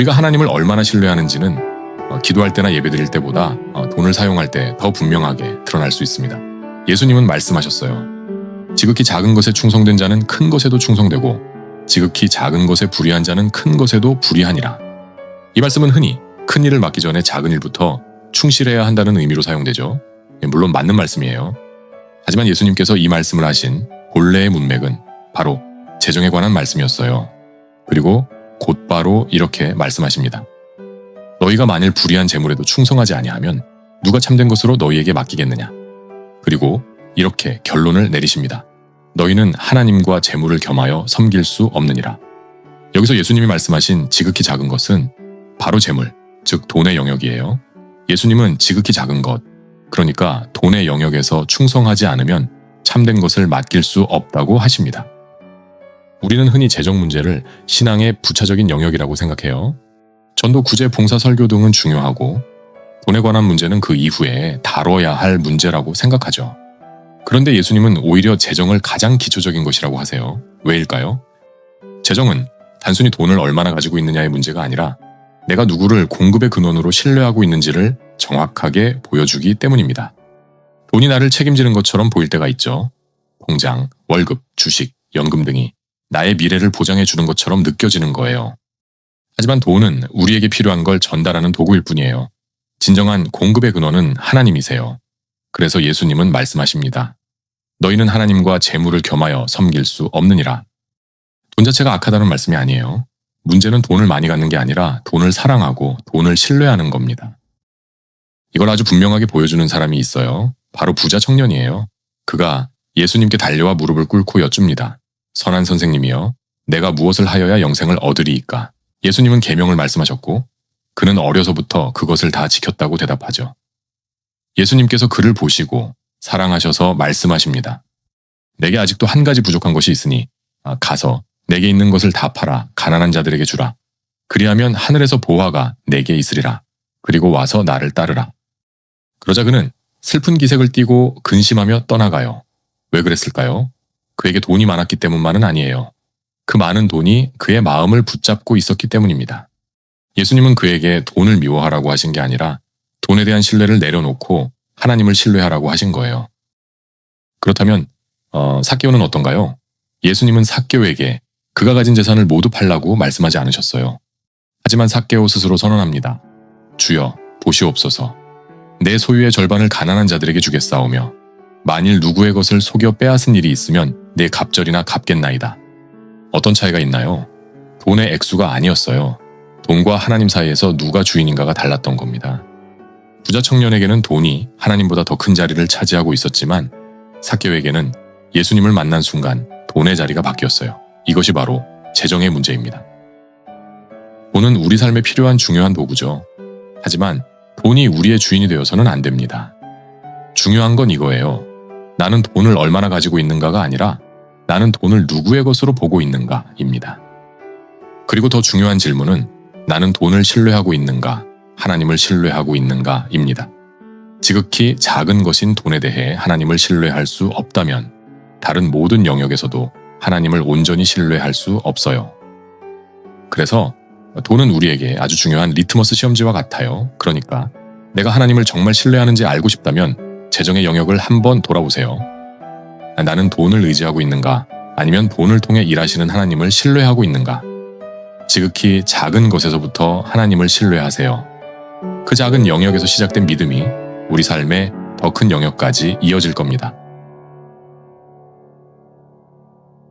우리가 하나님을 얼마나 신뢰하는지는 기도할 때나 예배드릴 때보다 돈을 사용할 때 더 분명하게 드러날 수 있습니다. 예수님은 말씀하셨어요. 지극히 작은 것에 충성된 자는 큰 것에도 충성되고 지극히 작은 것에 불의한 자는 큰 것에도 불의하니라. 이 말씀은 흔히 큰 일을 맡기 전에 작은 일부터 충실해야 한다는 의미로 사용되죠. 물론 맞는 말씀이에요. 하지만 예수님께서 이 말씀을 하신 본래의 문맥은 바로 재정에 관한 말씀이었어요. 그리고 곧바로 이렇게 말씀하십니다. 너희가 만일 불의한 재물에도 충성하지 아니하면 누가 참된 것으로 너희에게 맡기겠느냐. 그리고 이렇게 결론을 내리십니다. 너희는 하나님과 재물을 겸하여 섬길 수 없느니라. 여기서 예수님이 말씀하신 지극히 작은 것은 바로 재물, 즉 돈의 영역이에요. 예수님은 지극히 작은 것, 그러니까 돈의 영역에서 충성하지 않으면 참된 것을 맡길 수 없다고 하십니다. 우리는 흔히 재정 문제를 신앙의 부차적인 영역이라고 생각해요. 전도, 구제, 봉사, 설교 등은 중요하고 돈에 관한 문제는 그 이후에 다뤄야 할 문제라고 생각하죠. 그런데 예수님은 오히려 재정을 가장 기초적인 것이라고 하세요. 왜일까요? 재정은 단순히 돈을 얼마나 가지고 있느냐의 문제가 아니라 내가 누구를 공급의 근원으로 신뢰하고 있는지를 정확하게 보여주기 때문입니다. 돈이 나를 책임지는 것처럼 보일 때가 있죠. 통장, 월급, 주식, 연금 등이 나의 미래를 보장해 주는 것처럼 느껴지는 거예요. 하지만 돈은 우리에게 필요한 걸 전달하는 도구일 뿐이에요. 진정한 공급의 근원은 하나님이세요. 그래서 예수님은 말씀하십니다. 너희는 하나님과 재물을 겸하여 섬길 수 없느니라. 돈 자체가 악하다는 말씀이 아니에요. 문제는 돈을 많이 갖는 게 아니라 돈을 사랑하고 돈을 신뢰하는 겁니다. 이걸 아주 분명하게 보여주는 사람이 있어요. 바로 부자 청년이에요. 그가 예수님께 달려와 무릎을 꿇고 여쭙니다. 선한 선생님이여, 내가 무엇을 하여야 영생을 얻으리이까? 예수님은 계명을 말씀하셨고 그는 어려서부터 그것을 다 지켰다고 대답하죠. 예수님께서 그를 보시고 사랑하셔서 말씀하십니다. 내게 아직도 한 가지 부족한 것이 있으니 가서 내게 있는 것을 다 팔아 가난한 자들에게 주라. 그리하면 하늘에서 보화가 내게 있으리라. 그리고 와서 나를 따르라. 그러자 그는 슬픈 기색을 띠고 근심하며 떠나가요. 왜 그랬을까요? 그에게 돈이 많았기 때문만은 아니에요. 그 많은 돈이 그의 마음을 붙잡고 있었기 때문입니다. 예수님은 그에게 돈을 미워하라고 하신 게 아니라 돈에 대한 신뢰를 내려놓고 하나님을 신뢰하라고 하신 거예요. 그렇다면 삭개오는 어떤가요? 예수님은 삭개오에게 그가 가진 재산을 모두 팔라고 말씀하지 않으셨어요. 하지만 삭개오 스스로 선언합니다. 주여, 보시옵소서. 내 소유의 절반을 가난한 자들에게 주겠사오며 만일 누구의 것을 속여 빼앗은 일이 있으면 내 갑절이나 갚겠나이다. 어떤 차이가 있나요? 돈의 액수가 아니었어요. 돈과 하나님 사이에서 누가 주인인가가 달랐던 겁니다. 부자 청년에게는 돈이 하나님보다 더 큰 자리를 차지하고 있었지만 삭개오에게는 예수님을 만난 순간 돈의 자리가 바뀌었어요. 이것이 바로 재정의 문제입니다. 돈은 우리 삶에 필요한 중요한 도구죠. 하지만 돈이 우리의 주인이 되어서는 안 됩니다. 중요한 건 이거예요. 나는 돈을 얼마나 가지고 있는가가 아니라 나는 돈을 누구의 것으로 보고 있는가입니다. 그리고 더 중요한 질문은 나는 돈을 신뢰하고 있는가, 하나님을 신뢰하고 있는가입니다. 지극히 작은 것인 돈에 대해 하나님을 신뢰할 수 없다면 다른 모든 영역에서도 하나님을 온전히 신뢰할 수 없어요. 그래서 돈은 우리에게 아주 중요한 리트머스 시험지와 같아요. 그러니까 내가 하나님을 정말 신뢰하는지 알고 싶다면 재정의 영역을 한번 돌아보세요. 나는 돈을 의지하고 있는가? 아니면 돈을 통해 일하시는 하나님을 신뢰하고 있는가? 지극히 작은 것에서부터 하나님을 신뢰하세요. 그 작은 영역에서 시작된 믿음이 우리 삶의 더 큰 영역까지 이어질 겁니다.